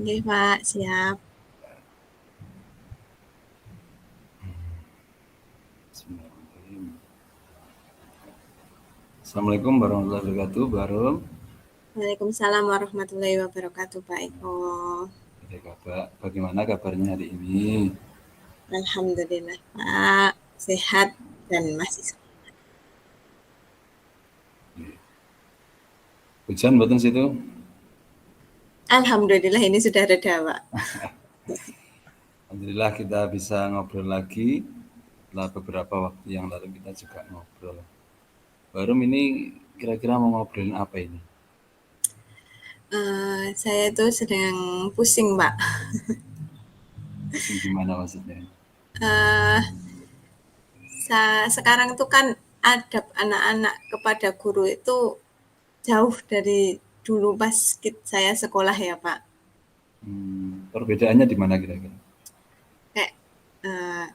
Nggih, Pak, siap. Bismillahirrahmanirrahim. Assalamualaikum warahmatullahi wabarakatuh, Barum. Waalaikumsalam warahmatullahi wabarakatuh, Pak Eko. Oke, bagaimana kabarnya hari ini? Alhamdulillah, Pak, sehat dan masih Hujan betul situ? Alhamdulillah ini sudah reda, Pak. Alhamdulillah kita bisa ngobrol lagi. Setelah beberapa waktu yang lalu kita juga ngobrol. Barum ini kira-kira mau ngobrolin apa ini? Saya tuh sedang pusing, Pak. Pusing gimana maksudnya? Eh, Sekarang tuh kan adab anak-anak kepada guru itu jauh dari dulu pas saya sekolah ya, Pak. Perbedaannya di mana kira-kira? Kayak eh,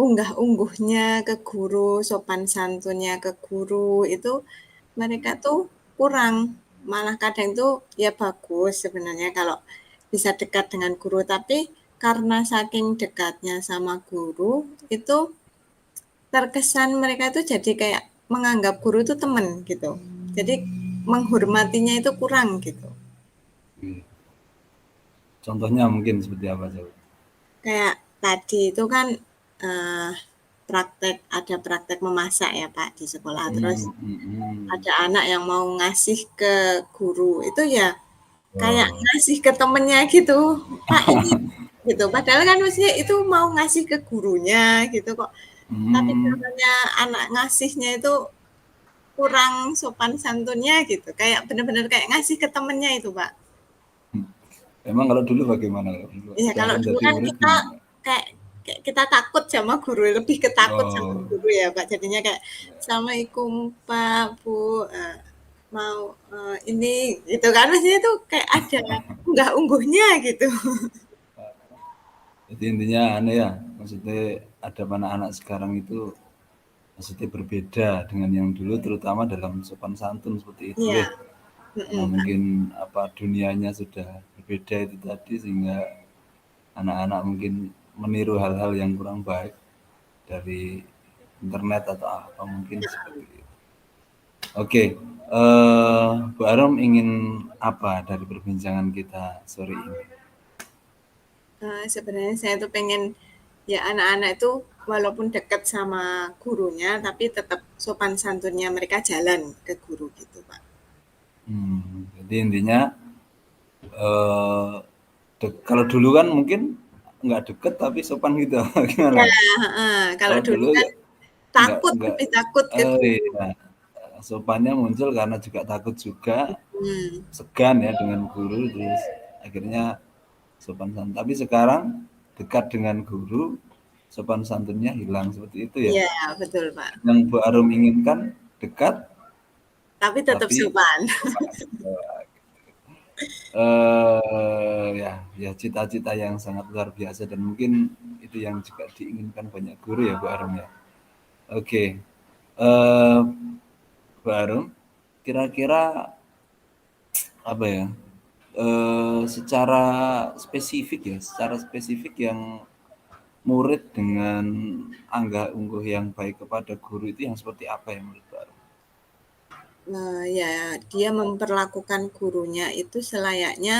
unggah-ungguhnya ke guru, sopan santunnya ke guru itu mereka tuh kurang. Malah kadang tuh ya bagus sebenarnya kalau bisa dekat dengan guru, tapi karena saking dekatnya sama guru itu terkesan mereka tuh jadi kayak menganggap guru itu teman gitu. Jadi menghormatinya itu kurang gitu. Contohnya mungkin seperti apa coba? Kayak tadi itu kan ada praktek memasak ya Pak di sekolah. Terus ada anak yang mau ngasih ke guru itu ya kayak Oh. ngasih ke temennya gitu, Pak ini gitu. Padahal kan maksudnya itu mau ngasih ke gurunya gitu kok. Tapi caranya anak ngasihnya itu kurang sopan santunnya gitu. Kayak bener-bener kayak ngasih ke temennya itu, Pak. Emang kalau dulu bagaimana? Ya kalau Barum dulu jadi kan murid kita gimana? kayak kayak kita takut sama guru, lebih ketakut sama Oh, guru ya, Pak. Jadinya kayak, "Assalamualaikum Pak, Bu, mau, ini," gitu kan. Maksudnya itu kayak ada unggah-ungguhnya gitu. jadi intinya aneh ya, maksudnya ada anak-anak sekarang itu maksudnya berbeda dengan yang dulu, terutama dalam sopan santun seperti itu Iya, ya. Karena Pak. mungkin apa dunianya sudah berbeda itu tadi sehingga anak-anak mungkin meniru hal-hal yang kurang baik dari internet atau apa mungkin seperti itu. Oke, Bu Arum ingin apa dari perbincangan kita sore ini? Sebenarnya saya tuh pengen ya anak-anak itu walaupun dekat sama gurunya, tapi tetap sopan santunnya mereka jalan ke guru gitu, Pak. Jadi intinya kalau dulu kan mungkin nggak deket tapi sopan gitu, Ya, gimana? kalau Kalau dulu dulu kan ya takut, nggak, lebih takut ke guru. iya, sopannya muncul karena juga takut juga, Hmm, segan ya dengan guru, terus akhirnya sopan santun. Tapi sekarang dekat dengan guru, sopan santunnya hilang seperti itu ya. iya betul Pak. Yang Bu Arum inginkan dekat Tapi tetap tapi sopan. sopan. Ya, ya cita-cita yang sangat luar biasa dan mungkin itu yang juga diinginkan banyak guru ya Bu Arum ya. Oke, eh Bu Arum, kira-kira apa ya? Secara spesifik ya, secara spesifik yang murid dengan anggah ungguh yang baik kepada guru itu yang seperti apa ya menurut Bu Arum? Ya dia memperlakukan gurunya itu selayaknya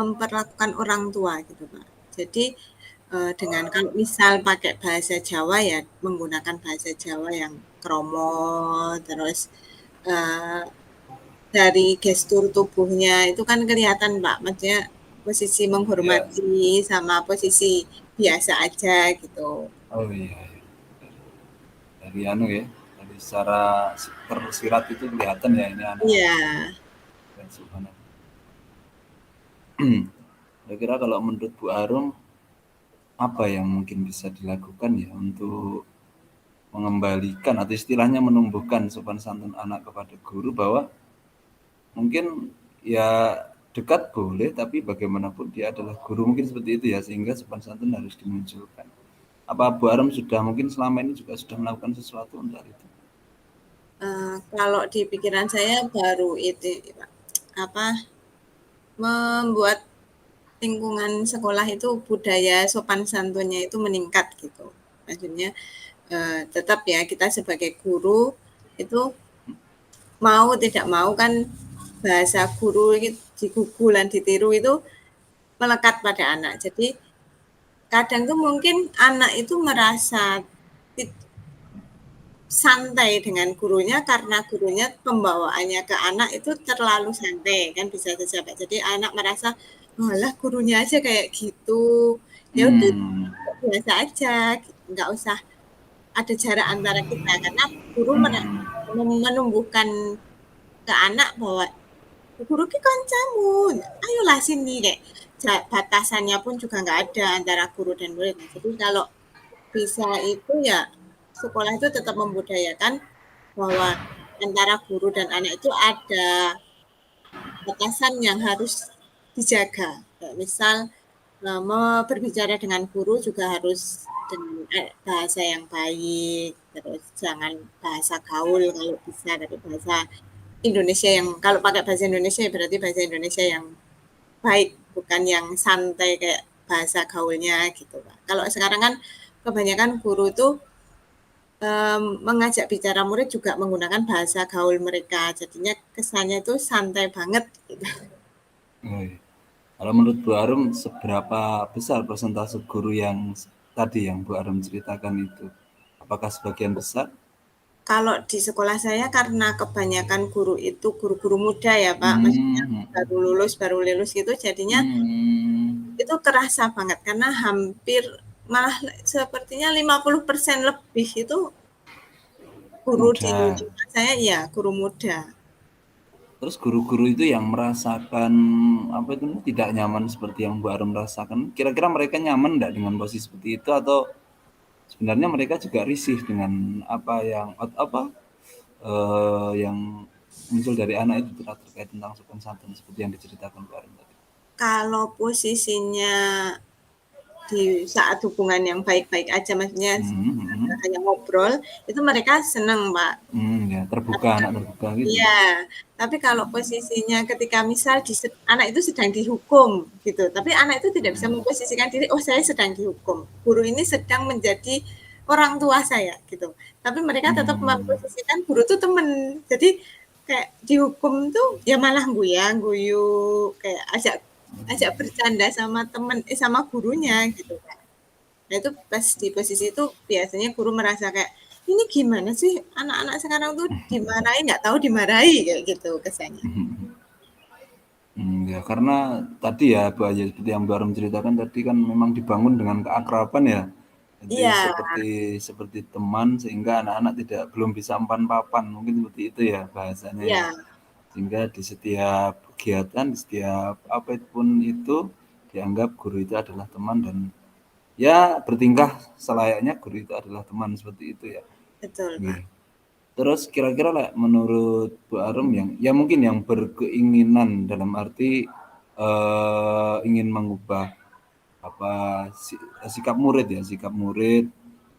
memperlakukan orang tua gitu Pak. Jadi dengan kalau misal pakai bahasa Jawa ya menggunakan bahasa Jawa yang kromo, terus eh, dari gestur tubuhnya itu kan kelihatan Pak, maksudnya posisi Ya, menghormati sama posisi biasa aja gitu. oh iya, iya. Dari anu ya, dari secara tersirat itu kelihatan ya ini anak Iya, dan subhanallah. Kira-kira kalau menurut Bu Arum apa yang mungkin bisa dilakukan ya untuk mengembalikan atau istilahnya menumbuhkan sopan santun anak kepada guru bahwa mungkin ya dekat boleh tapi bagaimanapun dia adalah guru mungkin seperti itu ya sehingga sopan santun harus dimunculkan. Apa Bu Arum sudah mungkin selama ini juga sudah melakukan sesuatu untuk itu? kalau di pikiran saya baru itu Pak, apa membuat lingkungan sekolah itu budaya sopan santunnya itu meningkat gitu. Maksudnya tetap ya kita sebagai guru itu mau tidak mau kan bahasa guru digugu dan ditiru itu melekat pada anak. Jadi kadang tuh mungkin anak itu merasa santai dengan gurunya karena gurunya pembawaannya ke anak itu terlalu santai kan bisa saja Pak. Jadi anak merasa malah gurunya aja kayak gitu. Ya udah Hmm. biasa aja, nggak usah ada jarak antara kita karena guru Hmm. menumbuhkan ke anak bahwa guru ki kancamu, ayolah sini kayak batasannya pun juga nggak ada antara guru dan murid. Jadi kalau bisa itu ya sekolah itu tetap membudayakan bahwa antara guru dan anak itu ada batasan yang harus dijaga. Kayak misal mau berbicara dengan guru juga harus dengan bahasa yang baik, terus jangan bahasa gaul kalau bisa, tapi bahasa Indonesia yang kalau pakai bahasa Indonesia ya berarti bahasa Indonesia yang baik, bukan yang santai kayak bahasa gaulnya gitu, Pak. Kalau sekarang kan kebanyakan guru itu mengajak bicara murid juga menggunakan bahasa gaul mereka, jadinya kesannya itu santai banget gitu. Oh, iya. Kalau menurut Bu Arum, seberapa besar persentase guru yang tadi yang Bu Arum ceritakan itu? Apakah sebagian besar? Kalau di sekolah saya karena kebanyakan guru itu guru-guru muda ya Pak, maksudnya Hmm. baru lulus gitu, jadinya Hmm. itu kerasa banget karena hampir malah sepertinya 50% lebih itu guru di Mudah. tempat saya ya guru muda. Terus guru-guru itu yang merasakan apa itu tidak nyaman seperti yang Bu Arum rasakan, kira-kira mereka nyaman enggak dengan posisi seperti itu atau sebenarnya mereka juga risih dengan apa yang yang muncul dari anak itu terkait tentang sopan santun seperti yang diceritakan Bu Arum tadi. Kalau posisinya di saat hubungan yang baik-baik aja, maksudnya hanya ngobrol, itu mereka senang, Pak. Ya, Tapi terbuka, kan anak terbuka gitu. iya, tapi kalau posisinya ketika misal anak itu sedang dihukum gitu, tapi anak itu tidak bisa memposisikan diri, oh saya sedang dihukum, guru ini sedang menjadi orang tua saya gitu. Tapi mereka tetap Hmm. memposisikan guru itu teman. Jadi kayak dihukum tuh ya malah guyu, kayak ajak ajak bercanda sama temen, sama gurunya gitu kan. Nah itu pas di posisi itu biasanya guru merasa kayak ini gimana sih anak-anak sekarang tuh dimarahi nggak tahu dimarahi kayak gitu kesannya. Ya karena tadi ya Bu Aya, seperti yang baru menceritakan tadi kan memang dibangun dengan keakraban ya. Jadi Iya, seperti teman sehingga anak-anak belum bisa empan-papan, mungkin seperti itu ya bahasanya ya. iya, Sehingga di setiap kegiatan, di setiap apapun itu dianggap guru itu adalah teman dan ya bertingkah selayaknya guru itu adalah teman seperti itu ya. betul Oke. Pak. Terus kira-kira lah menurut Bu Arum yang ya mungkin yang berkeinginan dalam arti ingin mengubah apa sikap murid ya, sikap murid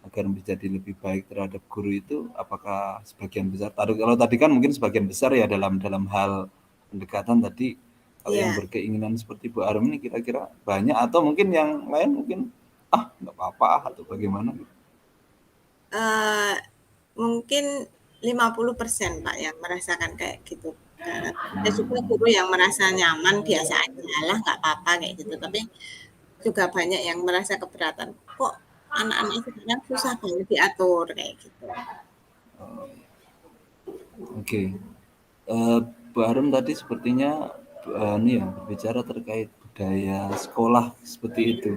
agar menjadi lebih baik terhadap guru itu apakah sebagian besar kalau tadi kan mungkin sebagian besar ya dalam dalam hal pendekatan tadi, kalau yang Iya, berkeinginan seperti Bu Arum ini kira-kira banyak atau mungkin yang lain mungkin nggak apa-apa atau bagaimana gitu. eee, mungkin 50% Pak yang merasakan kayak gitu. Ada juga guru yang merasa nyaman biasa aja lah nggak apa-apa kayak gitu, tapi juga banyak yang merasa keberatan, kok anak-anak sekarang susah banget diatur kayak gitu. Oke. Bu Arum tadi sepertinya ini ya berbicara terkait budaya sekolah seperti itu.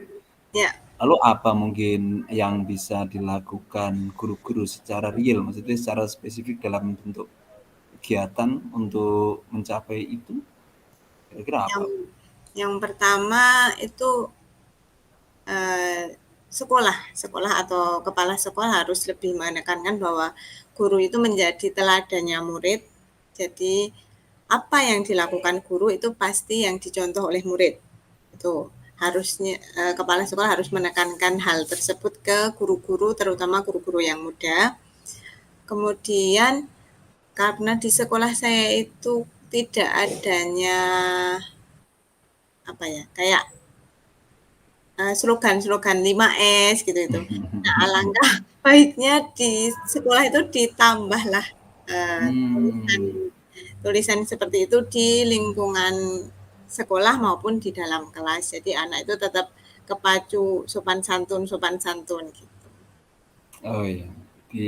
Ya, Lalu apa mungkin yang bisa dilakukan guru-guru secara real, maksudnya secara spesifik dalam bentuk kegiatan untuk mencapai itu? Kira-kira yang apa? yang pertama itu eh, sekolah atau kepala sekolah harus lebih menekankan bahwa guru itu menjadi teladannya murid. Jadi apa yang dilakukan guru itu pasti yang dicontoh oleh murid. Itu harusnya kepala sekolah harus menekankan hal tersebut ke guru-guru, terutama guru-guru yang muda. Kemudian karena di sekolah saya itu tidak adanya apa ya kayak slogan-slogan 5S gitu itu. Nah, alangkah baiknya di sekolah itu ditambahlah tulisan Hmm. tulisan seperti itu di lingkungan sekolah maupun di dalam kelas. Jadi anak itu tetap kepacu sopan santun gitu. Oh iya,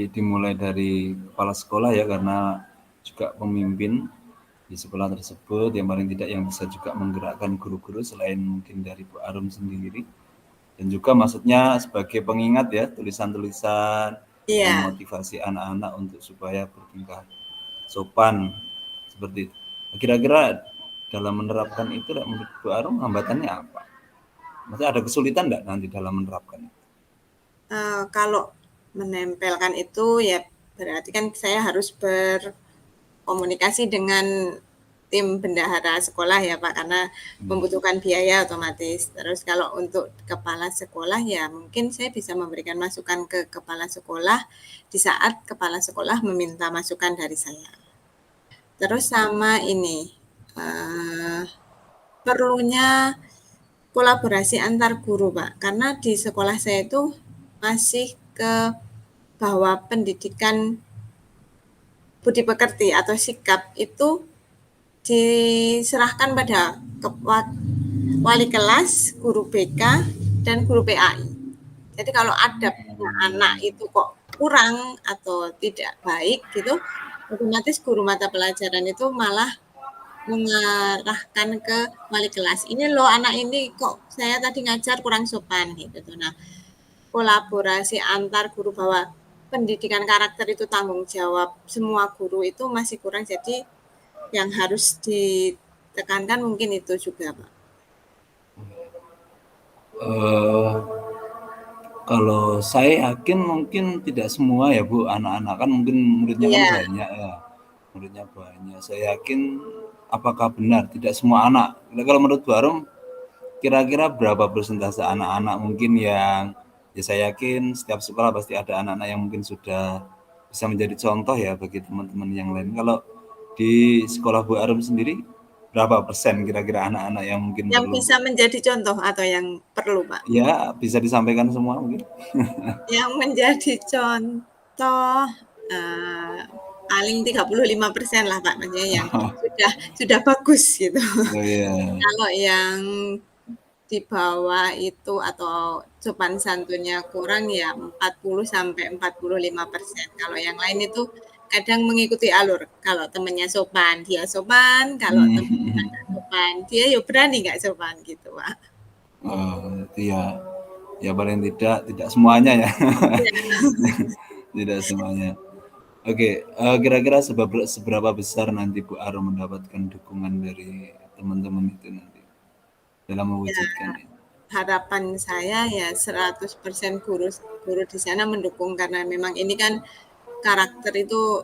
dimulai dari kepala sekolah ya, karena juga pemimpin di sekolah tersebut yang paling tidak yang bisa juga menggerakkan guru-guru selain mungkin dari Bu Arum sendiri. Dan juga maksudnya sebagai pengingat ya, tulisan-tulisan Iya. memotivasi anak-anak untuk supaya bertingkah sopan seperti itu. Kira-kira dalam menerapkan itu menurut Bu Arum hambatannya apa? Maksudnya ada kesulitan nggak nanti dalam menerapkan itu? Kalau menempelkan itu ya berarti kan saya harus berkomunikasi dengan tim bendahara sekolah ya Pak, karena membutuhkan biaya otomatis. Terus kalau untuk kepala sekolah ya mungkin saya bisa memberikan masukan ke kepala sekolah di saat kepala sekolah meminta masukan dari saya. Terus sama ini, perlunya kolaborasi antar guru Pak, karena di sekolah saya itu masih ke bahwa pendidikan budi pekerti atau sikap itu diserahkan pada wali kelas, guru BK, dan guru PAI. Jadi kalau ada anak itu kok kurang atau tidak baik gitu, otomatis guru mata pelajaran itu malah mengarahkan ke wali kelas. Ini loh anak ini kok saya tadi ngajar kurang sopan gitu. Nah, kolaborasi antar guru bahwa pendidikan karakter itu tanggung jawab semua guru itu masih kurang. Jadi yang harus ditekankan mungkin itu juga, Pak. Eh, Kalau saya yakin mungkin tidak semua ya Bu, anak-anak kan mungkin muridnya kan Iya, banyak ya, muridnya banyak. Saya yakin apakah benar tidak semua anak. Nah, kalau menurut Bu Arum, kira-kira berapa persentase anak-anak mungkin yang ya saya yakin setiap sekolah pasti ada anak-anak yang mungkin sudah bisa menjadi contoh ya bagi teman-teman yang lain. Kalau di sekolah Bu Arum sendiri, berapa persen kira-kira anak-anak yang mungkin yang perlu bisa menjadi contoh atau yang perlu, Pak? ya bisa disampaikan semua mungkin? Yang menjadi contoh, eee, paling 35% lah, Pak, maksudnya yang sudah bagus gitu. Oh iya. Kalau yang di bawah itu atau sopan santunnya kurang ya 40 sampai 45%. Kalau yang lain itu kadang mengikuti alur. Kalau temennya sopan, dia sopan. Kalau temennya Hmm. nggak sopan, dia ya berani nggak sopan gitu, Pak. Oh, itu ya, ya paling tidak semuanya ya, Iya. tidak semuanya. Oke, kira-kira seberapa besar nanti Bu Arum mendapatkan dukungan dari teman-teman itu nanti dalam Ya, mewujudkannya? harapan saya ya 100% guru guru di sana mendukung karena memang ini kan karakter itu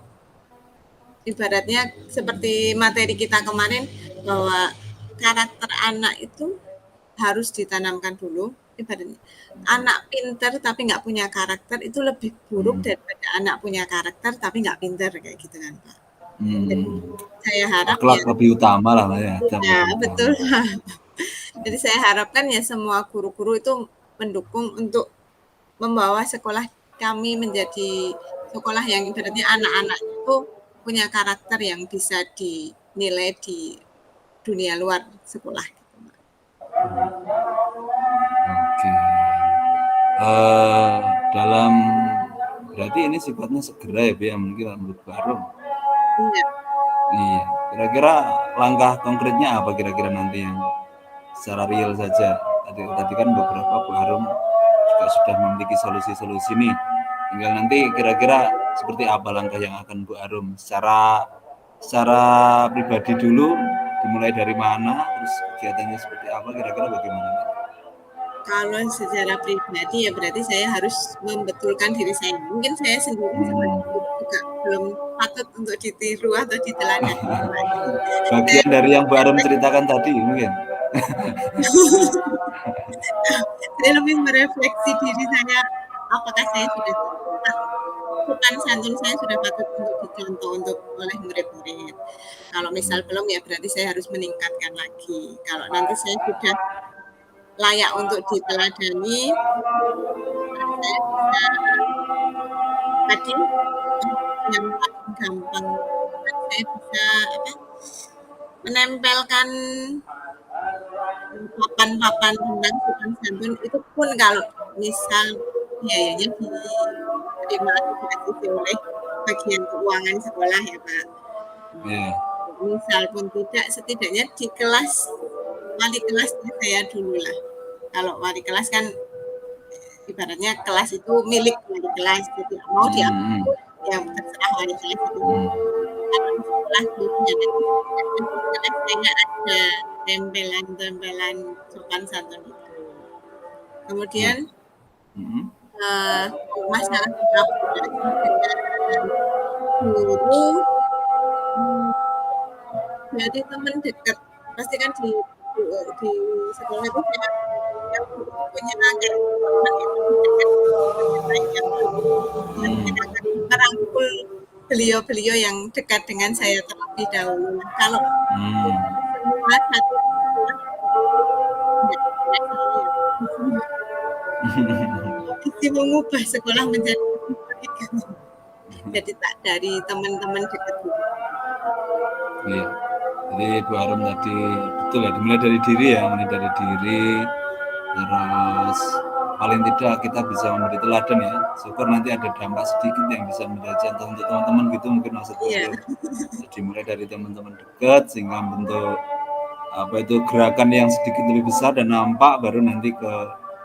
ibaratnya seperti materi kita kemarin bahwa karakter anak itu harus ditanamkan dulu. Ibaratnya anak pinter tapi nggak punya karakter itu lebih buruk Hmm. daripada anak punya karakter tapi nggak pinter kayak gitu kan Pak. Jadi Hmm. saya harap Akhlak ya, lebih utama lah ya, adab ya lebih betul. utama. Jadi saya harapkan ya semua guru-guru itu mendukung untuk membawa sekolah kami menjadi sekolah yang ibaratnya anak-anak itu punya karakter yang bisa dinilai di dunia luar sekolah gitu, Mbak. Oke. Eh, dalam berarti ini sifatnya segera ya, Bu, ya, mungkin menurut Barum. Iya, Iya, kira-kira langkah konkretnya apa kira-kira nanti yang secara real saja? Tadi kan beberapa Bu Harum juga sudah memiliki solusi-solusi nih. Tinggal nanti kira-kira seperti apa langkah yang akan Bu Harum secara secara pribadi dulu, dimulai dari mana, terus kegiatannya seperti apa, kira-kira bagaimana? kalau secara pribadi ya berarti saya harus membetulkan diri saya. Mungkin saya sendiri sebagai Hmm. guru juga belum patut untuk ditiru atau diteladani. Saya Bagian dari yang Bu Harum ceritakan tadi mungkin. saya lebih merefleksi diri saya, apakah saya sudah sopan santun saya sudah patut untuk dicontoh untuk oleh murid-murid. Kalau misal belum ya berarti saya harus meningkatkan lagi. Kalau nanti saya sudah layak untuk diteladani, saya bisa tadi yang paling gampang saya bisa apa, menempelkan papan-papan tentang sopan santun itu pun kalau misal biayanya diterima atau diasisi oleh bagian keuangan sekolah ya Pak. Iya. Misal pun tidak, setidaknya di kelas wali kelasnya saya dulu lah. Kalau wali kelas kan ibaratnya kelas itu milik wali kelas, jadi mau Hmm, diapapun ya terserah wali kelas itu. hmm. Kalau di sekolah dulunya kan setidaknya di kelas saya ada tempelan-tempelan sopan santun itu. Iya. Kemudian Hmm. masalah kolaborasi dengan guru, hmm, jadi teman dekat pasti kan di sekolah itu saya punya kayak teman yang lebih dekat dengan saya. Ya, mungkin Hmm. akan merangkul beliau-beliau yang dekat dengan saya terlebih dahulu. Nah, kalau Hmm. semua satu sekolah tidak saya visi mengubah sekolah menjadi lebih baik. Jadi tak dari teman-teman dekat dulu. Iya. Jadi Bu Arum tadi betul ya, dimulai dari diri ya, mulai dari diri, terus paling tidak kita bisa memberi teladan ya. Syukur nanti ada dampak sedikit yang bisa menjadi contoh untuk teman-teman gitu mungkin maksud Bu Iya, Arum. Jadi mulai dari teman-teman dekat sehingga bentuk apa itu gerakan yang sedikit lebih besar dan nampak baru nanti ke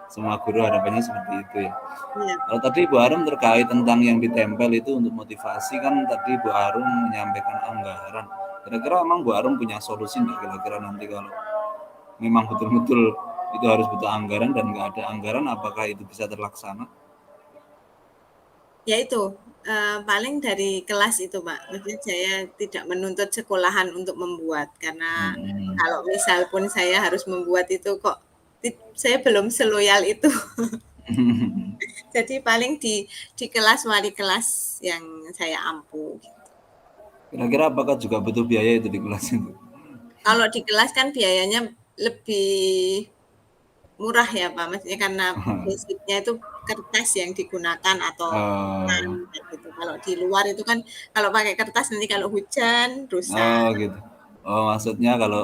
semua guru harapannya seperti itu ya. iya. Kalau tadi Bu Arum terkait tentang yang ditempel itu untuk motivasi kan tadi Bu Arum menyampaikan anggaran. Kira-kira emang Bu Arum punya solusi nggak kira-kira nanti kalau memang betul-betul itu harus butuh anggaran dan nggak ada anggaran, apakah itu bisa terlaksana? Ya itu, paling dari kelas itu, Pak. Maksudnya saya tidak menuntut sekolahan untuk membuat, karena Hmm. kalau misal pun saya harus membuat itu kok saya belum seloyal itu. Jadi paling di kelas wali kelas yang saya ampu. Kira-kira apakah juga butuh biaya itu di kelas itu? Kalau di kelas kan biayanya lebih murah ya, Pak, maksudnya karena basicnya itu kertas yang digunakan atau pulpen Oh, kayak gitu. Kalau di luar itu kan kalau pakai kertas nanti kalau hujan rusak. oh gitu. Oh maksudnya kalau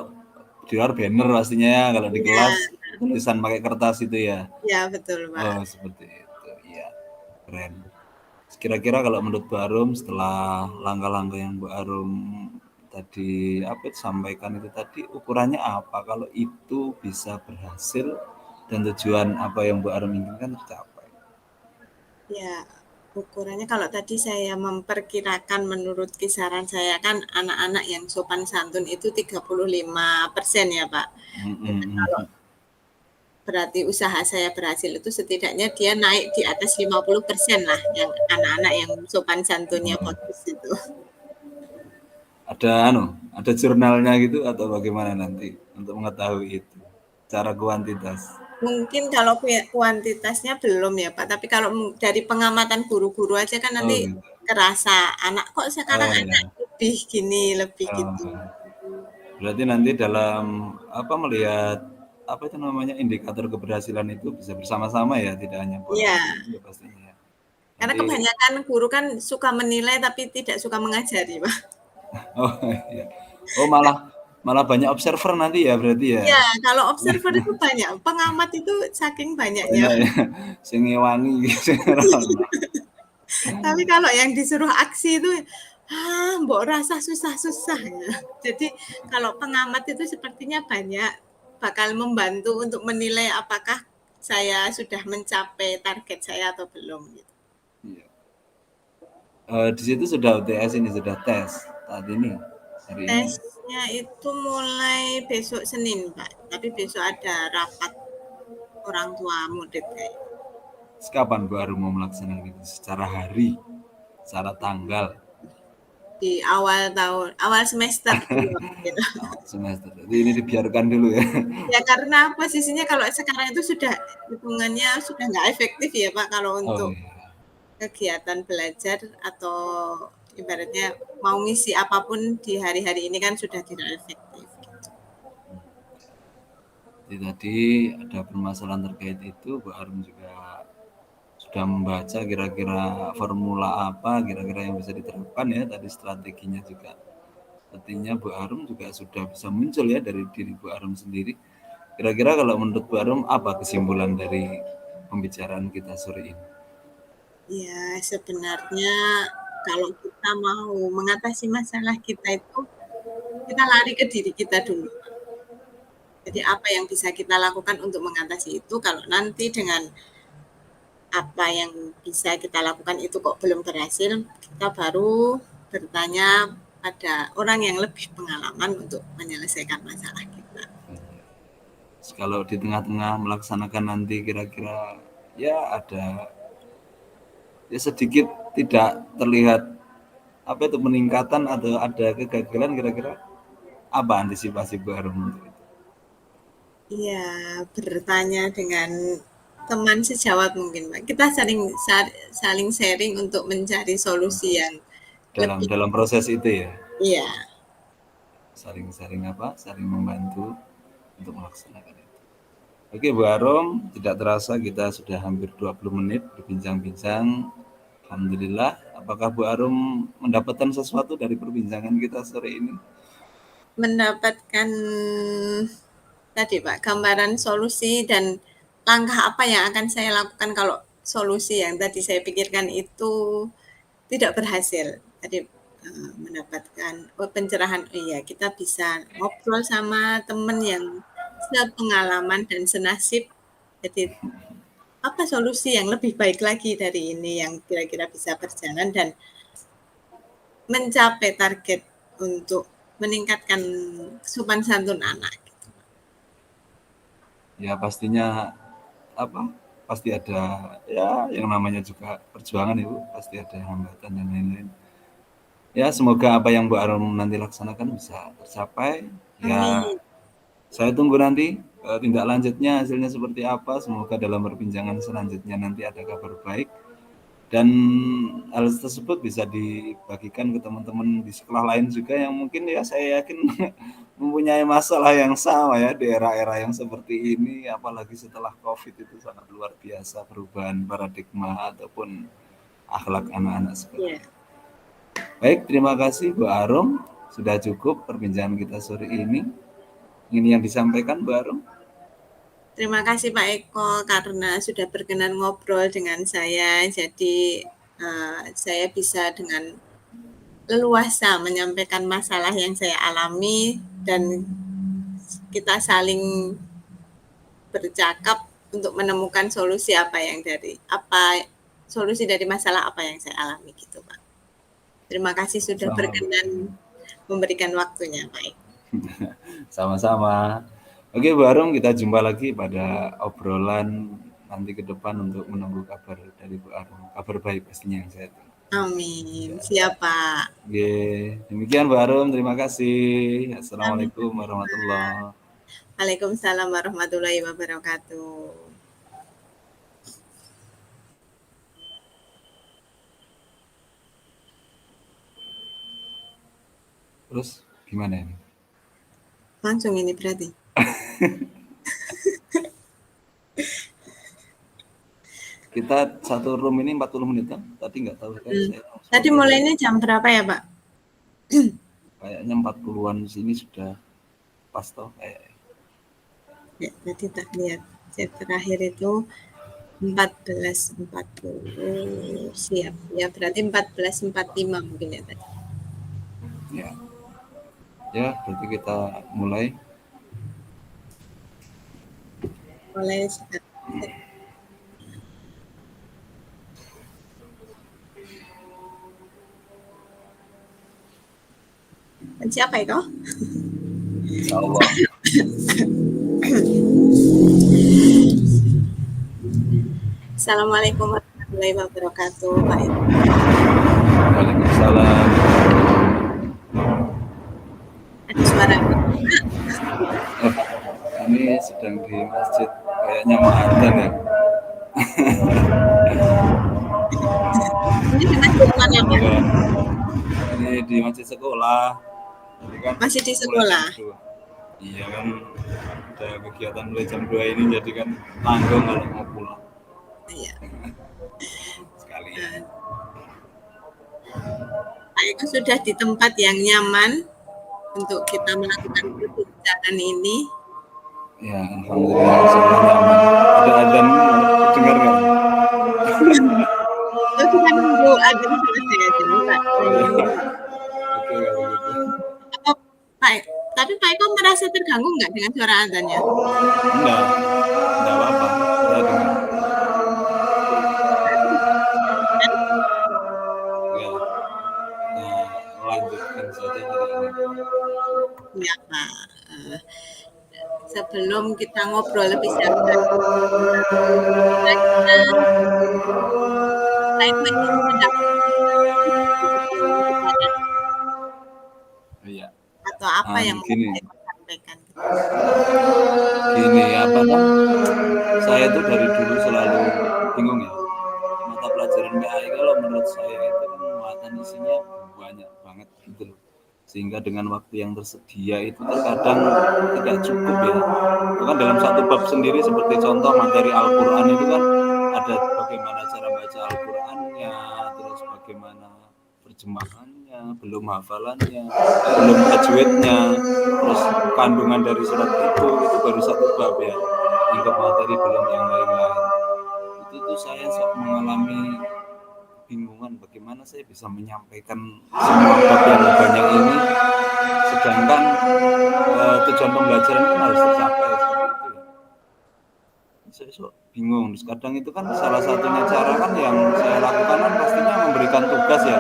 di luar banner pastinya ya, kalau di Iya, kelas tulisan pakai kertas itu ya. iya betul, Pak. Oh seperti itu, iya keren. Kira-kira kalau menurut Bu Arum setelah langkah-langkah yang Bu Arum tadi apa sampaikan itu tadi ukurannya apa kalau itu bisa berhasil dan tujuan apa yang Bu Arum inginkan tercapai? Ya, ukurannya kalau tadi saya memperkirakan menurut kisaran saya kan anak-anak yang sopan santun itu 35% ya, Pak. Nah, kalau Mm-mm. berarti usaha saya berhasil itu setidaknya dia naik di atas 50% lah yang anak-anak yang sopan santunnya Oh, bagus itu. ada jurnalnya gitu atau bagaimana nanti untuk mengetahui itu cara kuantitas? Mungkin kalau kuantitasnya belum ya Pak, tapi kalau dari pengamatan guru-guru aja kan nanti Oh gitu. kerasa anak kok sekarang Oh anak ya. lebih gini, lebih gitu. Oh. Berarti nanti dalam apa melihat apa itu namanya indikator keberhasilan itu bisa bersama-sama ya, tidak hanya Bu Arum Iya, sendiri ya pastinya ya. karena Nanti kebanyakan guru kan suka menilai tapi tidak suka mengajari, Pak. oh iya. Oh malah malah banyak observer nanti ya berarti ya. Iya, kalau observer itu banyak, pengamat itu saking banyaknya. Banyak ya sing ngewangi gitu. Tapi kalau yang disuruh aksi itu, mbok rasa susah-susah ya. Jadi kalau pengamat itu sepertinya banyak bakal membantu untuk menilai apakah saya sudah mencapai target saya atau belum gitu. Iya. Di situ sudah UTS ini sudah tes saat ini hari ini. Tesnya itu mulai besok Senin, Pak. Tapi besok ada rapat orang tua murid kayak. Kapan baru mau melaksanakan itu secara hari, secara tanggal, Di awal tahun, awal semester dulu gitu. semester. Jadi ini dibiarkan dulu ya. Ya karena posisinya kalau sekarang itu sudah hitungannya sudah nggak efektif ya Pak kalau Oh untuk iya. kegiatan belajar atau ibaratnya mau ngisi apapun di hari-hari ini kan sudah tidak efektif. Jadi tadi ada permasalahan terkait itu, Bu Arum juga sudah membaca kira-kira formula apa kira-kira yang bisa diterapkan ya, tadi strateginya juga. Artinya Bu Arum juga sudah bisa muncul ya dari diri Bu Arum sendiri. Kira-kira kalau menurut Bu Arum apa kesimpulan dari pembicaraan kita sore ini? Ya, sebenarnya kalau kita mau mengatasi masalah kita itu, kita lari ke diri kita dulu. Jadi apa yang bisa kita lakukan untuk mengatasi itu, kalau nanti dengan apa yang bisa kita lakukan itu kok belum berhasil, kita baru bertanya pada orang yang lebih pengalaman untuk menyelesaikan masalah kita. Kalau di tengah-tengah melaksanakan nanti kira-kira ya ada ya sedikit tidak terlihat apa itu peningkatan atau ada kegagalan, kira-kira apa antisipasi Bu Arum untuk itu? Iya, bertanya dengan teman sejawat mungkin, Pak. Kita saling sharing untuk mencari solusi yang lebih. Dalam proses itu ya, Iya, saling apa, saling membantu untuk melaksanakan itu. Oke Bu Arum, tidak terasa kita sudah hampir 20 menit berbincang-bincang. Alhamdulillah, apakah Bu Arum mendapatkan sesuatu dari perbincangan kita sore ini? mendapatkan tadi Pak, gambaran solusi dan langkah apa yang akan saya lakukan kalau solusi yang tadi saya pikirkan itu tidak berhasil. Tadi mendapatkan pencerahan, iya kita bisa ngobrol sama teman yang sepengalaman dan senasib. Jadi apa solusi yang lebih baik lagi dari ini yang kira-kira bisa berjalan dan mencapai target untuk meningkatkan sopan santun anak. Ya pastinya apa? Pasti ada ya yang namanya juga perjuangan Ibu, pasti ada hambatan dan lain-lain. Ya semoga apa yang Bu Arum nanti laksanakan bisa tercapai. Ya Amin. saya tunggu nanti tindak lanjutnya hasilnya seperti apa. Semoga dalam perbincangan selanjutnya nanti ada kabar baik. Dan hal tersebut bisa dibagikan ke teman-teman di sekolah lain juga yang mungkin ya saya yakin mempunyai masalah yang sama ya di era-era yang seperti ini, apalagi setelah COVID itu sangat luar biasa perubahan paradigma ataupun akhlak anak-anak sekolah. Ya. Baik, terima kasih Bu Arum. Sudah cukup perbincangan kita sore ini. Ini yang disampaikan Bu Arum. Terima kasih Pak Eko karena sudah berkenan ngobrol dengan saya. Jadi saya bisa dengan leluasa menyampaikan masalah yang saya alami dan kita saling bercakap untuk menemukan solusi solusi dari masalah apa yang saya alami gitu Pak. Terima kasih sudah berkenan memberikan waktunya Pak Eko. Sama-sama. Oke Bu Arum, kita jumpa lagi pada obrolan nanti ke depan untuk menunggu kabar dari Bu Arum. Kabar baik pastinya yang saya tunggu. Amin. Siap Pak. Oke, demikian Bu Arum, terima kasih. Assalamualaikum warahmatullahi wabarakatuh. Waalaikumsalam warahmatullahi wabarakatuh. Terus gimana ini? Langsung ini berarti. Kita satu room ini 40 menit kan? Tadi nggak tahu kan saya. Tadi mulainya jam berapa ya Pak? Kayaknya 40-an sini sudah pas toh kayak. Ya, tadi tak lihat. Saya terakhir itu 14.40 siap. Ya berarti 14.45 mungkin ya tadi. Ya. Ya, berarti kita mulai. Mulai siapa itu? Insyaallah. Assalamualaikum warahmatullahi wabarakatuh. Baik. Waalaikumsalam. Ada suara. Ini sedang di masjid, kayaknya mau adzan ya. Ini di masjid mana Pak? Ini di masjid sekolah. Jadi kan Masih di sekolah. Iya kan, ada kegiatan mulai jam 2 ini jadi kan tanggung kalau mau pulang Iya. sekalian. Nah, Pak Eko sudah di tempat yang nyaman untuk kita melakukan perbincangan ini. Ya, alhamdulillah semua nyaman. Ada adzan dengar kan? Oh, kita nunggu adzan selesai aja nih, Pak. Oke kalau gitu. Apa, Pak, tapi Pak Eko merasa terganggu nggak dengan suara adzannya? Enggak apa-apa. Saya dengar. Ya, nah, lanjutkan saja jadi ini. Ya, Pak. Sebelum kita ngobrol lebih santai, kira-kira Pak Eko ingin mendapat gimana Iya. atau apa yang mau Gini, Pak Eko sampaikan? gini apa kan? Saya tuh dari dulu selalu bingung ya. Mata pelajaran PAI kalau menurut saya itu kan muatan isinya banyak banget gitu loh. Sehingga dengan waktu yang tersedia itu terkadang tidak cukup ya. Itu kan dalam satu bab sendiri seperti contoh materi Al-Quran itu kan ada bagaimana cara baca Al-Qurannya, terus bagaimana terjemahannya, belum hafalannya, belum tajwidnya, terus kandungan dari surat itu baru satu bab ya. Lingkup materi belum yang lain-lain. Itu tuh saya mengalami kebingungan bagaimana saya bisa menyampaikan semua bab yang banyak ini sedangkan tujuan pembelajaran kan harus tercapai seperti itu ya. Saya bingung. Terus kadang itu kan salah satunya cara kan yang saya lakukan kan pastinya memberikan tugas ya.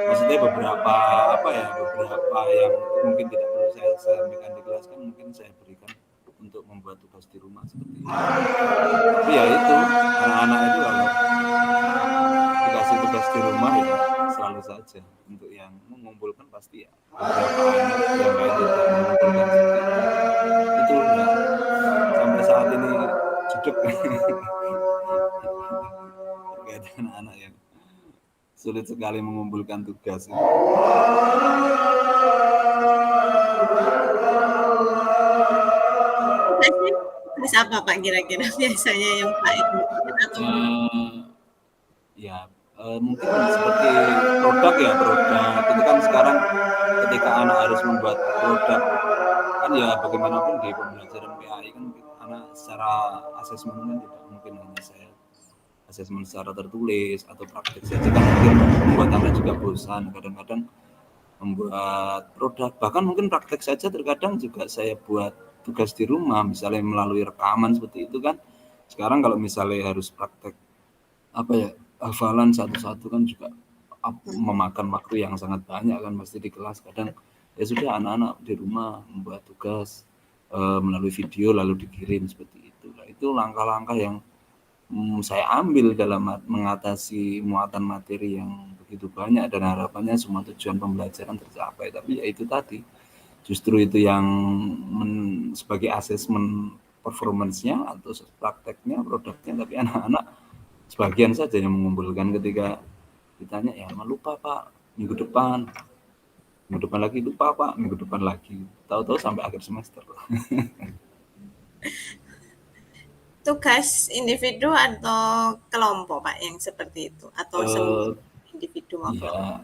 Maksudnya beberapa apa ya, beberapa yang mungkin tidak perlu saya sampaikan di kelas kan mungkin saya berikan untuk membuat tugas di rumah seperti itu. Tapi ya itu anak-anak itu kalau dikasih tugas di rumah ya selalu saja untuk yang mengumpulkan pasti ya beberapa anak yang lain tidak mengumpulkan seperti itu ya sampai saat ini hidup terkait anak-anak yang sulit sekali mengumpulkan tugas. Tugasnya tugas apa Pak kira-kira biasanya yang Pak Eko bikin atau Ya mungkin seperti produk ya, produk itu kan sekarang ketika anak harus membuat produk kan ya bagaimanapun di pembelajaran PAI kan anak secara asesmen kan tidak mungkin hanya saya asesmen secara tertulis atau praktik saja kan mungkin membuat anak juga bosan kadang-kadang membuat produk bahkan mungkin praktek saja terkadang juga saya buat tugas di rumah misalnya melalui rekaman seperti itu kan sekarang kalau misalnya harus praktek apa ya hafalan satu-satu kan juga memakan waktu yang sangat banyak kan pasti di kelas kadang ya sudah anak-anak di rumah membuat tugas melalui video lalu dikirim seperti itu. Nah, itu langkah-langkah yang saya ambil dalam mengatasi muatan materi yang begitu banyak dan harapannya semua tujuan pembelajaran tercapai. Tapi ya itu tadi, justru itu yang sebagai asesmen performance-nya atau prakteknya, produknya, tapi anak-anak sebagian saja yang mengumpulkan ketika ditanya ya lupa Pak minggu depan lagi lupa Pak minggu depan lagi tahu-tahu sampai akhir semester. tugas individu atau kelompok Pak yang seperti itu atau semua uh, individu mau kelompok?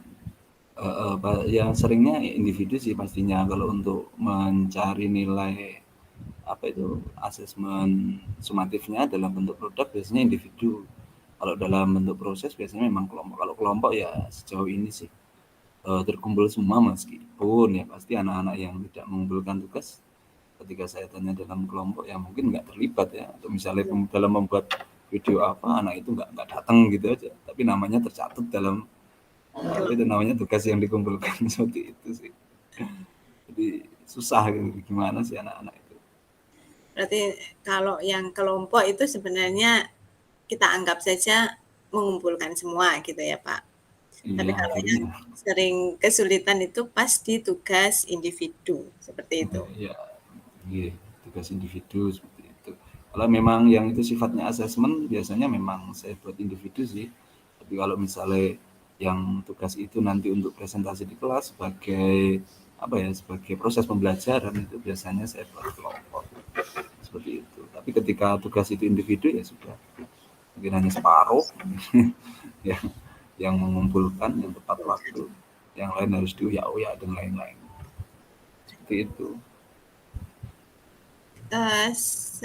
ya ya seringnya individu sih pastinya kalau untuk mencari nilai apa itu asesmen sumatifnya dalam bentuk produk biasanya individu. Kalau dalam bentuk proses biasanya memang kelompok. Kalau kelompok ya sejauh ini sih terkumpul semua meskipun ya pasti anak-anak yang tidak mengumpulkan tugas ketika saya tanya dalam kelompok ya mungkin nggak terlibat ya atau misalnya dalam membuat video apa anak itu nggak datang gitu aja tapi namanya tercatat dalam itu namanya tugas yang dikumpulkan seperti itu sih. Jadi susah gitu. Gimana sih anak-anak itu. Berarti kalau yang kelompok itu sebenarnya kita anggap saja mengumpulkan semua gitu ya Pak. Tapi Iya kalau yang akhirnya sering kesulitan itu pasti tugas individu seperti itu. ya iya, tugas individu seperti itu. Kalau memang yang itu sifatnya asesmen biasanya memang saya buat individu sih. Tapi kalau misalnya yang tugas itu nanti untuk presentasi di kelas sebagai apa ya, sebagai proses pembelajaran itu biasanya saya buat kelompok seperti itu. Tapi ketika tugas itu individu ya sudah, mungkin hanya separuh yang mengumpulkan yang tepat waktu, yang lain harus diuyak-uyak dan lain-lain. Seperti itu.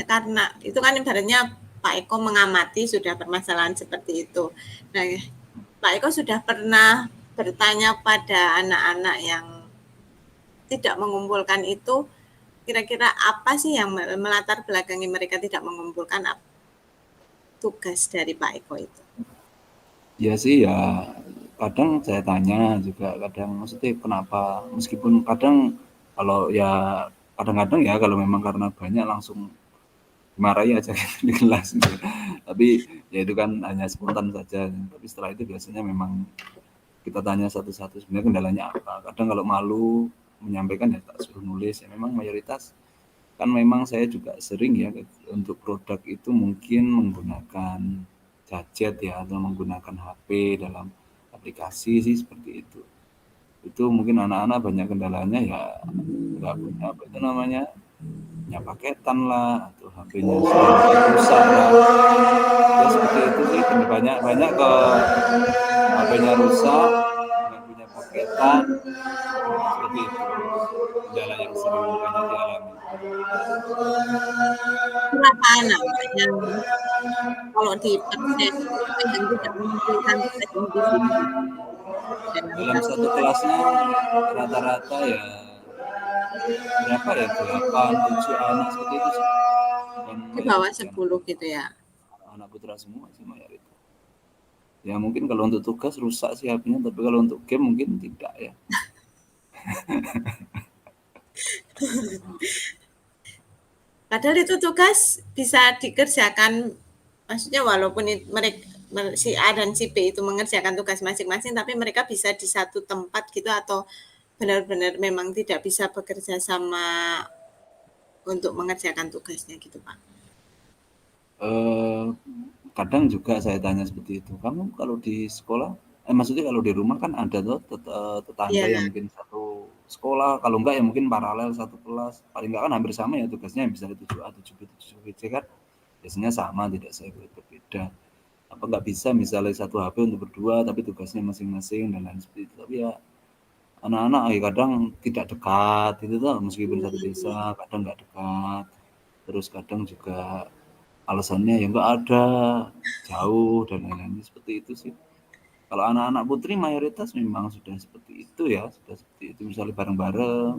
Karena itu kan ibaratnya Pak Eko mengamati sudah permasalahan seperti itu. Nah, Pak Eko sudah pernah bertanya pada anak-anak yang tidak mengumpulkan itu, kira-kira apa sih yang melatar belakangi mereka tidak mengumpulkan tugas dari Pak Eko itu? Ya sih ya, kadang saya tanya juga, kadang maksudnya kenapa, meskipun kadang kalau ya kadang-kadang ya kalau memang karena banyak langsung marahi aja gitu di kelas gitu. Tapi ya itu kan hanya spontan saja. Tapi setelah itu biasanya memang kita tanya satu-satu sebenarnya kendalanya apa. Kadang kalau malu menyampaikan ya tak suruh nulis. Ya memang mayoritas kan memang saya juga sering ya untuk produk itu mungkin menggunakan gadget ya atau menggunakan HP dalam aplikasi sih seperti itu. Itu mungkin anak-anak banyak kendalanya ya nggak punya apa itu namanya, punya paketan lah atau HP-nya sudah rusak lah. Ya seperti itu sih, banyak banyak ke HP-nya rusak, nggak punya paketan, seperti itu kendala yang sering banyak dialami. Berapa anak Pak yang kalau dipaksa itu yang tidak mengumpulkan tugas individu dalam Dalam satu satu kelasnya rata-rata ya berapa ya, 8, 7 anak seperti itu sih. Dan di bawah mayoritas ya 10 gitu ya. anak putra semua sih mayoritas. Ya mungkin kalau untuk tugas rusak sih HP-nya, tapi kalau untuk game mungkin tidak ya. Padahal itu tugas bisa dikerjakan, maksudnya walaupun mereka si A dan si B itu mengerjakan tugas masing-masing, tapi mereka bisa di satu tempat gitu atau benar-benar memang tidak bisa bekerja sama untuk mengerjakan tugasnya gitu Pak. Eh, kadang juga saya tanya seperti itu. Kamu kalau di sekolah, maksudnya kalau di rumah kan ada tuh tetangga Ya, yang mungkin satu sekolah, kalau enggak ya mungkin paralel satu kelas. Paling enggak kan hampir sama ya tugasnya, misalnya 7A, 7B, 7BC kan. Biasanya sama, tidak saya berbeda. Apa enggak bisa misalnya satu HP untuk berdua, tapi tugasnya masing-masing dan lain seperti itu. Tapi ya anak-anak ya kadang tidak dekat itu tuh, meskipun satu desa kadang enggak dekat. Terus kadang juga alasannya ya enggak ada, jauh dan lain-lain seperti itu sih. Kalau anak-anak putri mayoritas memang sudah seperti itu ya, sudah seperti itu misalnya bareng-bareng.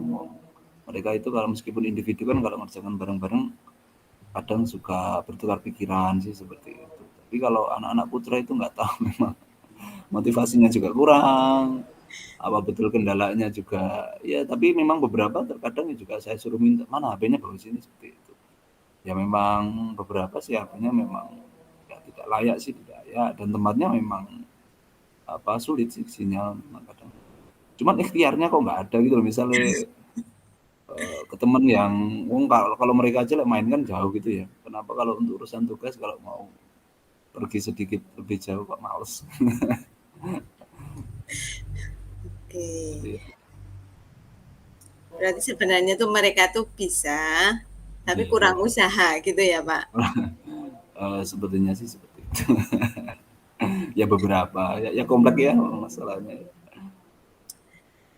Mereka itu kalau meskipun individu kan kalau ngerjakan bareng-bareng kadang suka bertukar pikiran sih seperti itu. Tapi kalau anak-anak putra itu nggak tahu memang motivasinya juga kurang, apa betul kendalanya juga ya, tapi memang beberapa terkadang juga saya suruh minta mana HP-nya bawa sini seperti itu. Ya memang beberapa sih HP-nya memang ya tidak layak sih, tidak ya, dan tempatnya memang apa sulit sih sinyal kadang. Cuman ikhtiarnya kok nggak ada gitu loh, misalnya ke temen yang kalau kalau mereka aja lah main kan jauh gitu ya. Kenapa kalau untuk urusan tugas kalau mau pergi sedikit lebih jauh kok males. oke. Seperti Berarti sebenarnya tuh mereka tuh bisa, tapi itu. kurang Ya, usaha gitu ya Pak. sebetulnya sih seperti itu. Ya beberapa ya komplek ya masalahnya.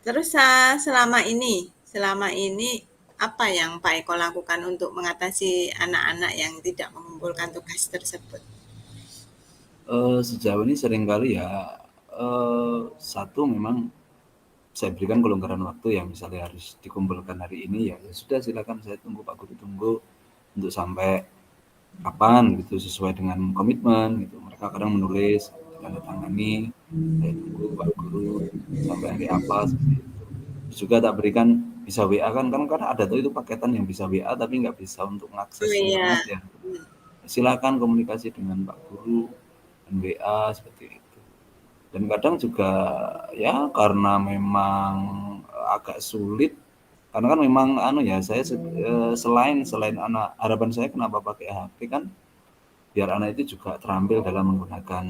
Terus selama ini apa yang Pak Eko lakukan untuk mengatasi anak-anak yang tidak mengumpulkan tugas tersebut? Sejauh ini seringkali ya, satu memang saya berikan kelonggaran waktu ya, misalnya harus dikumpulkan hari ini ya, ya sudah silakan saya tunggu Pak Guru tunggu untuk sampai kapan gitu sesuai dengan komitmen gitu. Mereka kadang menulis ditandatangani, saya tunggu Pak Guru sampai hari apa seperti itu. Terus juga tak berikan bisa WA kan kan ada tuh itu paketan yang bisa WA tapi nggak bisa untuk Oh mengakses iya, internet ya. Silakan komunikasi dengan Pak Guru dan WA seperti itu. Dan kadang juga ya karena memang agak sulit, karena kan memang anu ya saya selain anak, harapan saya kenapa pakai HP kan biar anak itu juga terampil dalam menggunakan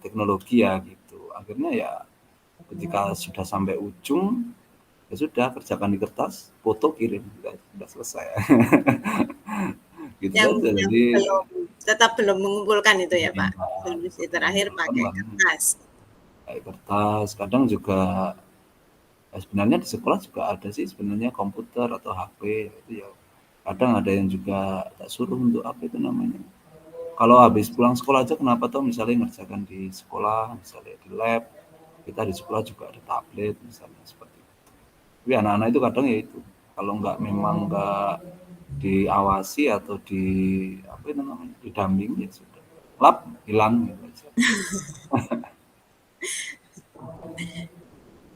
teknologi ya gitu. Akhirnya ya ketika sudah sampai ujung Ya sudah, kerjakan di kertas, foto kirim, udah selesai. Gitu Yang saja. yang Jadi tetap belum mengumpulkan itu ya Pak, solusi belum terakhir mengumpulkan pakai karena kertas. pakai kertas. Kadang juga sebenarnya di sekolah juga ada sih sebenarnya komputer atau HP itu ya. Kadang ada yang juga tak suruh untuk apa itu namanya. Kalau habis pulang sekolah aja kenapa tuh misalnya ngerjakan di sekolah, misalnya di lab, kita di sekolah juga ada tablet misalnya seperti itu. Tapi anak-anak itu kadang ya itu kalau nggak memang nggak diawasi atau di apa itu namanya didampingi ya sudah lap hilang gitu aja.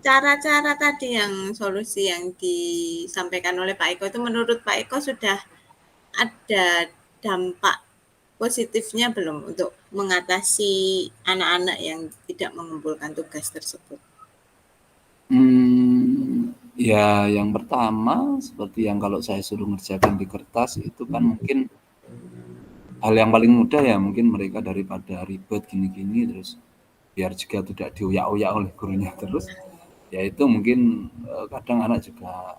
Cara-cara tadi yang solusi yang disampaikan oleh Pak Eko itu menurut Pak Eko sudah ada dampak positifnya belum untuk mengatasi anak-anak yang tidak mengumpulkan tugas tersebut? Ya yang pertama seperti yang kalau saya suruh ngerjakan di kertas itu kan mungkin hal yang paling mudah ya mungkin mereka daripada ribet gini-gini terus biar juga tidak diuyak-uyak oleh gurunya terus ya itu mungkin kadang anak juga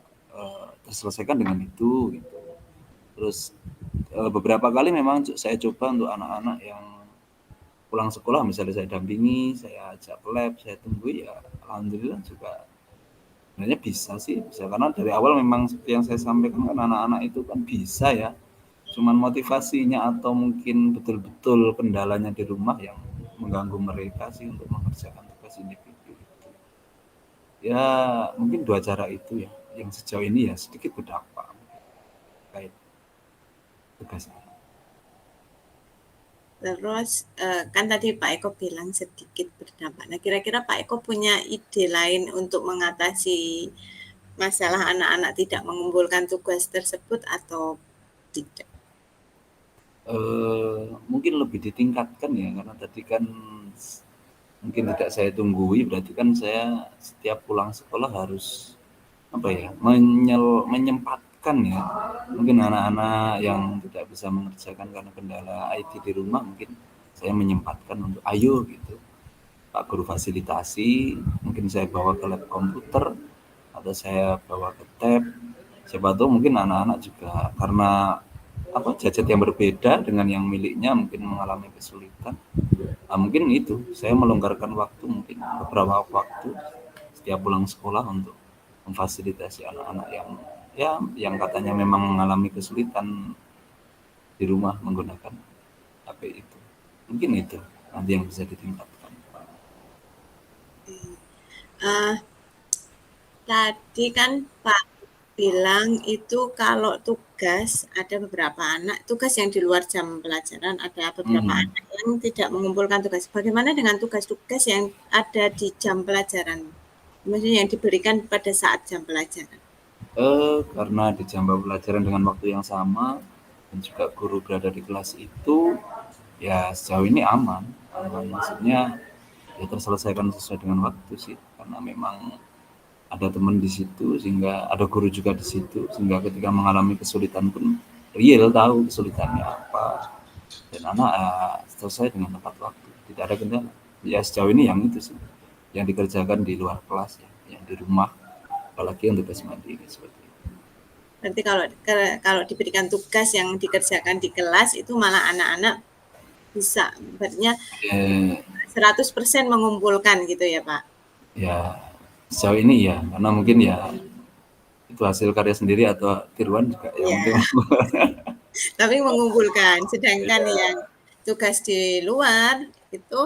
terselesaikan dengan itu gitu. Terus beberapa kali memang saya coba untuk anak-anak yang pulang sekolah misalnya saya dampingi, saya ajak ke lab, saya tunggu ya alhamdulillah juga sebenarnya bisa sih, bisa karena dari awal memang seperti yang saya sampaikan kan anak-anak itu kan bisa ya. Cuman motivasinya atau mungkin betul-betul kendalanya di rumah yang mengganggu mereka sih untuk mengerjakan tugas individu. Ya mungkin dua cara itu ya yang sejauh ini ya sedikit berdampak terkait tugas. Terus kan tadi Pak Eko bilang sedikit berdampak. Nah, kira-kira Pak Eko punya ide lain untuk mengatasi masalah anak-anak tidak mengumpulkan tugas tersebut atau tidak? Mungkin lebih ditingkatkan ya karena tadi kan mungkin tidak saya tunggui berarti kan saya setiap pulang sekolah harus apa ya menyempatkan ya mungkin anak-anak yang tidak bisa mengerjakan karena kendala IT di rumah mungkin saya menyempatkan untuk ayo gitu Pak Guru fasilitasi mungkin saya bawa ke lab komputer atau saya bawa ke tab siapa tahu mungkin anak-anak juga karena apa gadget yang berbeda dengan yang miliknya mungkin mengalami kesulitan. Nah, mungkin itu saya melonggarkan waktu mungkin beberapa waktu setiap pulang sekolah untuk memfasilitasi anak-anak yang katanya memang mengalami kesulitan di rumah menggunakan HP itu. Mungkin itu nanti yang bisa ditingkatkan. Uh, Tadi kan Pak bilang itu kalau tugas ada beberapa anak, tugas yang di luar jam pelajaran ada beberapa Hmm. anak yang tidak mengumpulkan tugas. Bagaimana dengan tugas-tugas yang ada di jam pelajaran? Maksudnya yang diberikan pada saat jam pelajaran. Karena di jam pelajaran dengan waktu yang sama dan juga guru berada di kelas itu ya sejauh ini aman. Aman maksudnya ya terselesaikan sesuai dengan waktu sih karena memang ada teman di situ sehingga ada guru juga di situ sehingga ketika mengalami kesulitan pun real tahu kesulitannya apa dan anak selesai dengan tepat waktu tidak ada kendala ya sejauh ini yang itu sih yang dikerjakan di luar kelas ya yang di rumah apalagi yang tugas mandiri seperti itu. Berarti kalau diberikan tugas yang dikerjakan di kelas itu malah anak-anak bisa berarti Eh, 100% mengumpulkan gitu ya, Pak? ya sejauh ini ya karena mungkin ya itu hasil karya sendiri atau tiruan juga yang Iya, penting tapi mengumpulkan. Sedangkan yang tugas di luar itu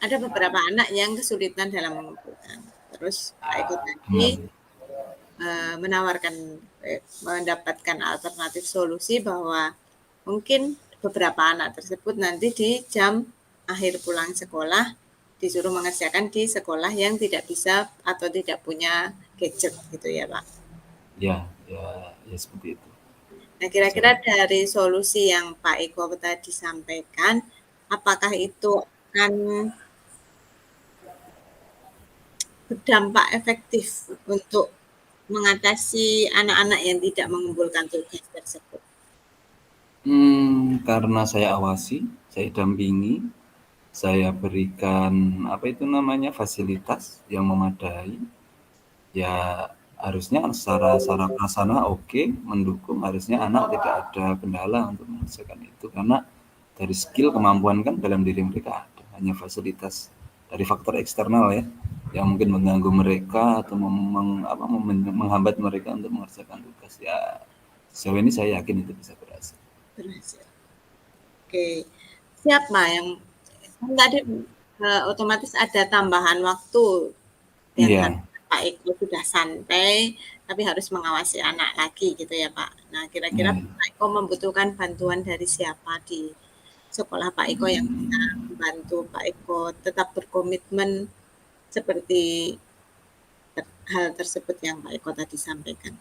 ada beberapa anak yang kesulitan dalam mengumpulkan. Terus Pak Eko tadi benar. menawarkan mendapatkan alternatif solusi bahwa mungkin beberapa anak tersebut nanti di jam akhir pulang sekolah disuruh mengerjakan di sekolah yang tidak bisa atau tidak punya gadget gitu ya Pak. Ya ya ya seperti itu. Nah kira-kira dari solusi yang Pak Eko tadi sampaikan, apakah itu akan berdampak efektif untuk mengatasi anak-anak yang tidak mengumpulkan tugas tersebut? Karena saya awasi, saya dampingi, saya berikan apa itu namanya fasilitas yang memadai, ya harusnya secara prasarana oke, mendukung, harusnya anak tidak ada kendala untuk mengerjakan itu karena dari skill kemampuan kan dalam diri mereka ada, hanya fasilitas dari faktor eksternal ya yang mungkin mengganggu mereka atau menghambat mereka untuk mengerjakan tugas ya. Sejauh ini saya yakin itu bisa berhasil. Berhasil. Oke, siapa yang kan tadi otomatis ada tambahan waktu di antara Iya. Pak Eko sudah santai, tapi harus mengawasi anak lagi gitu ya Pak. Nah, kira-kira Ya. Pak Eko membutuhkan bantuan dari siapa di sekolah Pak Eko yang bisa membantu Pak Eko tetap berkomitmen seperti hal tersebut yang Pak Eko tadi sampaikan?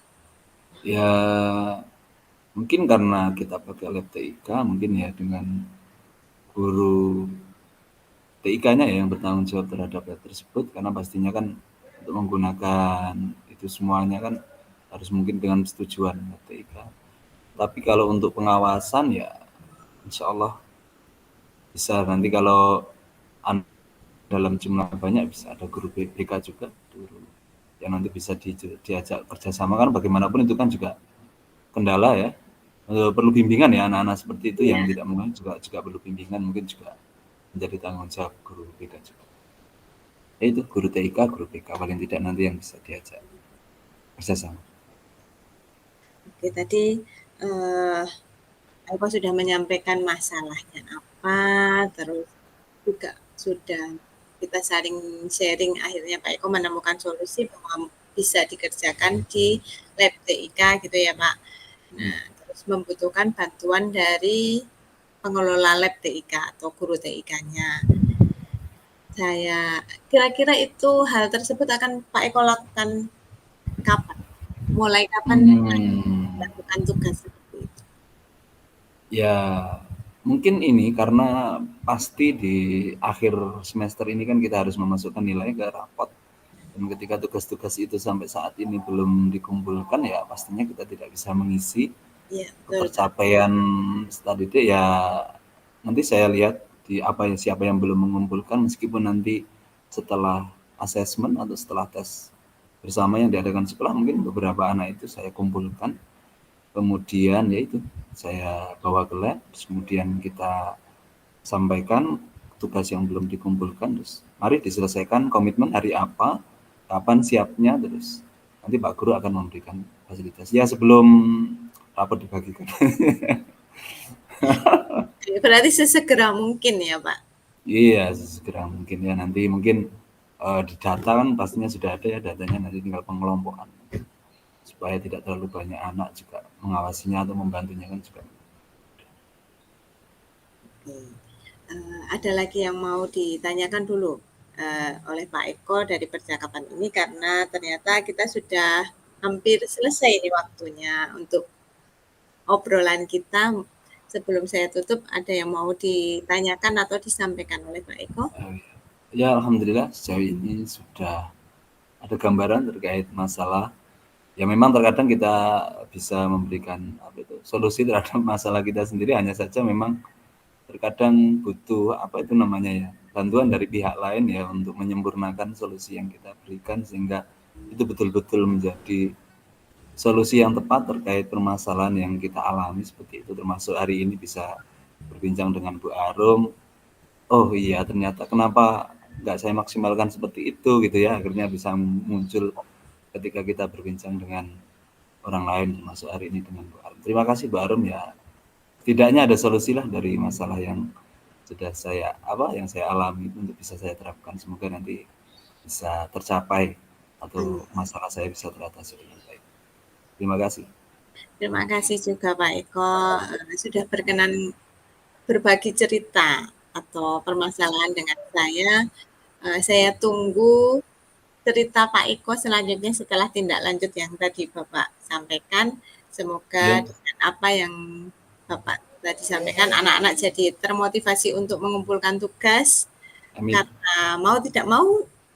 Ya, mungkin karena kita pakai lab TIK, mungkin ya dengan guru TIK-nya ya yang bertanggung jawab terhadap lab tersebut, karena pastinya kan untuk menggunakan itu semuanya kan harus mungkin dengan persetujuan lab TIK. Tapi kalau untuk pengawasan ya insya Allah bisa nanti kalau dalam jumlah banyak bisa ada guru BK juga, guru yang nanti bisa diajak kerjasama kan bagaimanapun itu kan juga kendala ya. Perlu bimbingan ya anak-anak seperti itu yang Iya. tidak mengenal juga perlu bimbingan, mungkin juga menjadi tanggung jawab guru BK juga. Ya itu guru TIK, guru BK paling tidak nanti yang bisa diajak kerjasama. Oke, tadi eh, Eko sudah menyampaikan masalahnya apa, terus juga sudah kita saling sharing akhirnya Pak Eko menemukan solusi bahwa bisa dikerjakan di lab TIK gitu ya Pak. Nah, terus membutuhkan bantuan dari pengelola lab TIK atau guru TIK-nya. Saya kira-kira itu hal tersebut akan Pak Eko lakukan kapan? Mulai kapan Hmm, melakukan tugas seperti itu? ya mungkin ini karena pasti di akhir semester ini kan kita harus memasukkan nilai ke rapot. Dan ketika tugas-tugas itu sampai saat ini belum dikumpulkan ya pastinya kita tidak bisa mengisi Iya, betul Pak. ketercapaian study day ya. Nanti saya lihat di apa ya siapa yang belum mengumpulkan meskipun nanti setelah asesmen atau setelah tes bersama yang diadakan sekolah mungkin beberapa anak itu saya kumpulkan, kemudian ya itu saya bawa ke lab, terus kemudian kita sampaikan tugas yang belum dikumpulkan, terus mari diselesaikan komitmen hari apa, kapan siapnya, terus nanti Pak Guru akan memberikan fasilitas ya sebelum rapat dibagikan. Berarti sesegera mungkin ya Pak? Iya, segera mungkin ya nanti mungkin di data kan pastinya sudah ada ya datanya, nanti tinggal pengelompokan supaya tidak terlalu banyak anak juga mengawasinya atau membantunya kan juga. Oke. Ada lagi yang mau ditanyakan dulu oleh Pak Eko dari percakapan ini karena ternyata kita sudah hampir selesai nih waktunya untuk obrolan kita. Sebelum saya tutup, ada yang mau ditanyakan atau disampaikan oleh Pak Eko? Ya alhamdulillah sejauh ini sudah ada gambaran terkait masalah. Ya memang terkadang kita bisa memberikan apa itu solusi terhadap masalah kita sendiri, hanya saja memang terkadang butuh apa itu namanya ya bantuan dari pihak lain ya untuk menyempurnakan solusi yang kita berikan sehingga itu betul-betul menjadi solusi yang tepat terkait permasalahan yang kita alami seperti itu, termasuk hari ini bisa berbincang dengan Bu Arum. Oh iya ternyata kenapa nggak saya maksimalkan seperti itu gitu ya, akhirnya bisa muncul ketika kita berbincang dengan orang lain termasuk hari ini dengan Bu Arum. Terima kasih Bu Arum ya, setidaknya ada solusi lah dari masalah yang sudah yang saya alami untuk bisa saya terapkan, semoga nanti bisa tercapai atau Amin. masalah saya bisa teratasi dengan baik. Terima kasih. Terima kasih juga Pak Eko sudah berkenan berbagi cerita atau permasalahan dengan saya. Saya tunggu cerita Pak Eko selanjutnya setelah tindak lanjut yang tadi Bapak sampaikan. Semoga Ya, dengan apa yang Bapak tadi sampaikan, anak-anak jadi termotivasi untuk mengumpulkan tugas. amin. Karena mau tidak mau,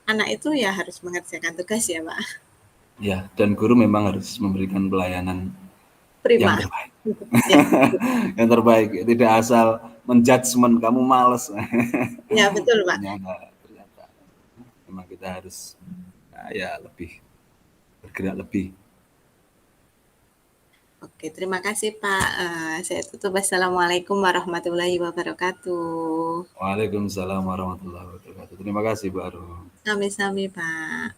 anak itu ya harus mengerjakan tugas ya Pak. Ya, dan guru memang harus memberikan pelayanan yang Prima. terbaik. Ya, Yang terbaik, tidak asal menjudgment kamu males. ya betul Pak. Ternyata memang kita harus ya lebih bergerak lebih. Oke, terima kasih Pak. Saya tutup. Wassalamualaikum warahmatullahi wabarakatuh. Waalaikumsalam warahmatullahi wabarakatuh. Terima kasih Bu Arum. Sami-sami Pak.